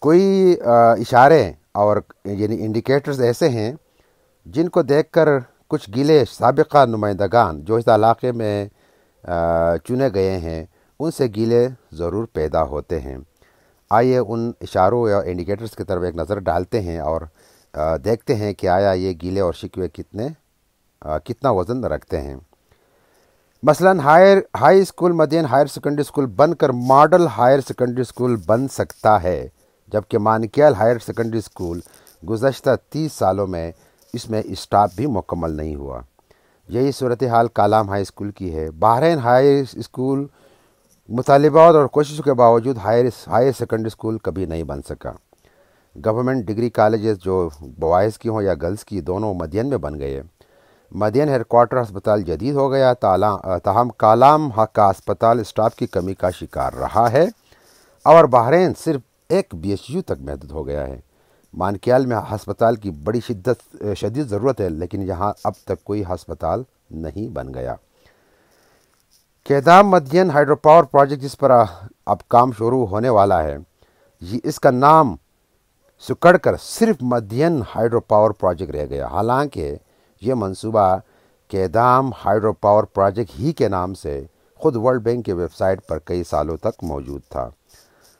کوئی اشارے اور یعنی انڈیکیٹرز ایسے ہیں جن کو دیکھ کر کچھ گلے سابقہ نمائندگان جو اس علاقے میں چنے گئے ہیں ان سے گلے ضرور پیدا ہوتے ہیں۔ آئیے ان اشاروں یا انڈیکیٹرز کی طرف ایک نظر ڈالتے ہیں اور دیکھتے ہیں کہ آیا یہ گلے اور شکوے کتنا وزن رکھتے ہیں۔ مثلا ہائی اسکول مدین ہائر سیکنڈری اسکول بن کر ماڈل ہائر سیکنڈری اسکول بن سکتا ہے، جبکہ مانکیال ہائر سیکنڈری اسکول گزشتہ 30 سالوں میں اس میں اسٹاف بھی مکمل نہیں ہوا۔ یہی صورتحال کالام ہائی اسکول کی ہے۔ بحرین ہائی اسکول مطالبات اور کوششوں کے باوجود ہائر سیکنڈری اسکول کبھی نہیں بن سکا۔ گورنمنٹ ڈگری کالجز جو بوائز کی ہوں یا گرلز کی دونوں مدین میں بن گئے۔ مدین ہیڈ کوارٹر ہسپتال جدید ہو گیا، تاہم کالام کا ہسپتال اسٹاف کی کمی کا شکار رہا ہے اور بحرین صرف ایک BHU تک محدود ہو گیا ہے۔ مانکیال میں ہسپتال کی بڑی شدید ضرورت ہے، لیکن یہاں اب تک کوئی ہسپتال نہیں بن گیا۔ کیدام مدین ہائیڈرو پاور پروجیکٹ جس پر اب کام شروع ہونے والا ہے، اس کا نام سکڑ کر صرف مدین ہائیڈرو پاور پروجیکٹ رہ گیا، حالانکہ یہ منصوبہ کیدام ہائیڈرو پاور پروجیکٹ ہی کے نام سے خود ورلڈ بینک کی ویب سائٹ پر کئی سالوں تک موجود تھا۔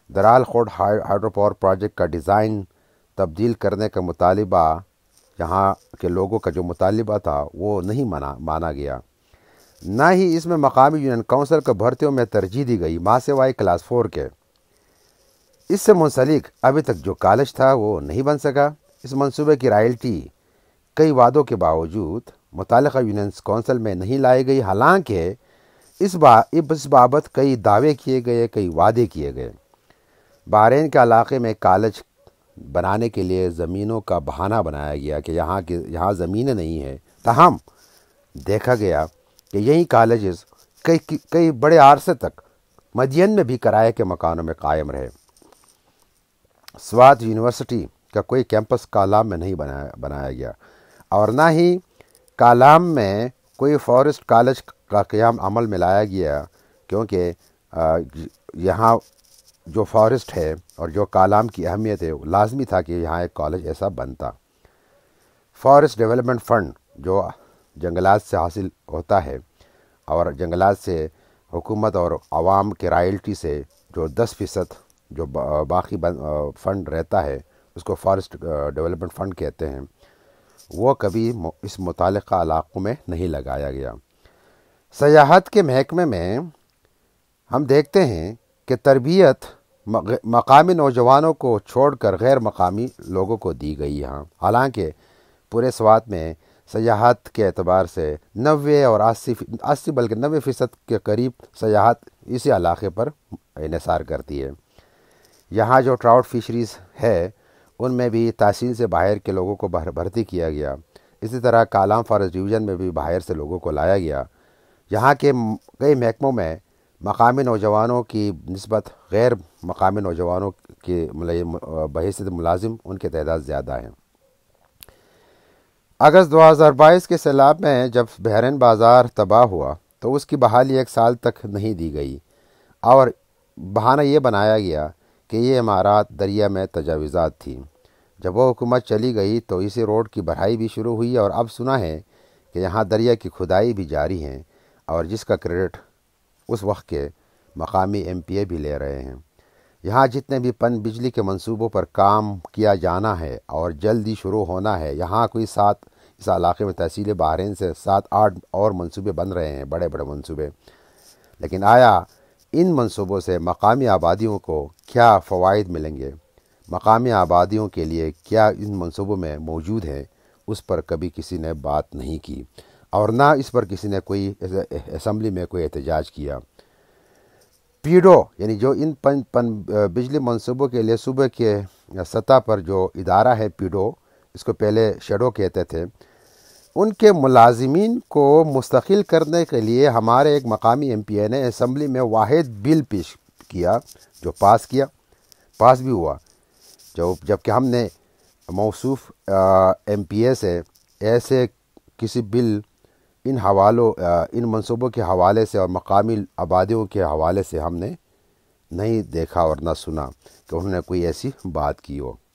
درال خوڑ ہائیڈرو پاور پروجیکٹ کا ڈیزائن تبدیل کرنے کا مطالبہ، یہاں کے لوگوں کا جو مطالبہ تھا وہ نہیں مانا گیا، نہ ہی اس میں مقامی یونین کونسل کو بھرتیوں میں ترجیح دی گئی، ماں سوائے کلاس 4 کے۔ اس سے منسلک ابھی تک جو کالج تھا وہ نہیں بن سکا۔ اس منصوبے کی رائلٹی کئی وعدوں کے باوجود متعلقہ یونینز کونسل میں نہیں لائی گئی، حالانکہ اس بابت کئی دعوے کیے گئے، کئی وعدے کیے گئے۔ بحرین کے علاقے میں کالج بنانے کے لیے زمینوں کا بہانہ بنایا گیا کہ یہاں زمینیں نہیں ہیں، تاہم دیکھا گیا کہ یہی کالجز کئی بڑے عرصے تک مدین میں بھی کرائے کے مکانوں میں قائم رہے۔ سوات یونیورسٹی کا کوئی کیمپس کالام میں نہیں بنایا گیا، اور نہ ہی کالام میں کوئی فارسٹ کالج کا قیام عمل میں لایا گیا، کیونکہ یہاں جو فارسٹ ہے اور جو کالام کی اہمیت ہے، لازمی تھا کہ یہاں ایک کالج ایسا بنتا۔ فارسٹ ڈیولپمنٹ فنڈ جو جنگلات سے حاصل ہوتا ہے اور جنگلات سے حکومت اور عوام کے رائلٹی سے جو 10% جو باقی فنڈ رہتا ہے اس کو فارسٹ ڈیولپمنٹ فنڈ کہتے ہیں، وہ کبھی اس متعلقہ علاقوں میں نہیں لگایا گیا۔ سیاحت کے محکمے میں ہم دیکھتے ہیں کہ تربیت مقامی نوجوانوں کو چھوڑ کر غیر مقامی لوگوں کو دی گئی یہاں، حالانکہ پورے سوات میں سیاحت کے اعتبار سے 90 اور 80 بلکہ 90% کے قریب سیاحت اسی علاقے پر انحصار کرتی ہے۔ یہاں جو ٹراؤٹ فشریز ہے ان میں بھی تحصیل سے باہر کے لوگوں کو بھرتی کیا گیا، اسی طرح کالام فارسٹ ڈویژن میں بھی باہر سے لوگوں کو لایا گیا۔ یہاں کے کئی محکموں میں مقامی نوجوانوں کی نسبت غیر مقامی نوجوانوں کے بحیثیت ملازم ان کی تعداد زیادہ ہے۔ اگست 2022 کے سیلاب میں جب بحرین بازار تباہ ہوا تو اس کی بحالی 1 سال تک نہیں دی گئی اور بہانہ یہ بنایا گیا کہ یہ عمارات دریا میں تجاوزات تھیں۔ جب وہ حکومت چلی گئی تو اسی روڈ کی بڑھائی بھی شروع ہوئی اور اب سنا ہے کہ یہاں دریا کی کھدائی بھی جاری ہے، اور جس کا کریڈٹ اس وقت کے مقامی MPA بھی لے رہے ہیں۔ یہاں جتنے بھی پن بجلی کے منصوبوں پر کام کیا جانا ہے اور جلدی شروع ہونا ہے، یہاں کوئی 7 اس علاقے میں تحصیل بحرین سے 7-8 اور منصوبے بن رہے ہیں، بڑے بڑے منصوبے، لیکن آیا ان منصوبوں سے مقامی آبادیوں کو کیا فوائد ملیں گے؟ مقامی آبادیوں کے لیے کیا ان منصوبوں میں موجود ہیں؟ اس پر کبھی کسی نے بات نہیں کی، اور نہ اس پر کسی نے کوئی اسمبلی میں کوئی احتجاج کیا۔ پیڈو یعنی جو ان بجلی منصوبوں کے لیے صوبے کے سطح پر جو ادارہ ہے پیڈو، اس کو پہلے شیڈو کہتے تھے، ان کے ملازمین کو مستقل کرنے کے لیے ہمارے ایک مقامی MPA نے اسمبلی میں واحد بل پیش کیا جو پاس بھی ہوا، جبکہ ہم نے موصوف MPA سے ایسے کسی بل ان منصوبوں کے حوالے سے اور مقامی آبادیوں کے حوالے سے ہم نے نہیں دیکھا اور نہ سنا۔ کہ انہوں نے کوئی ایسی بات کی ہو۔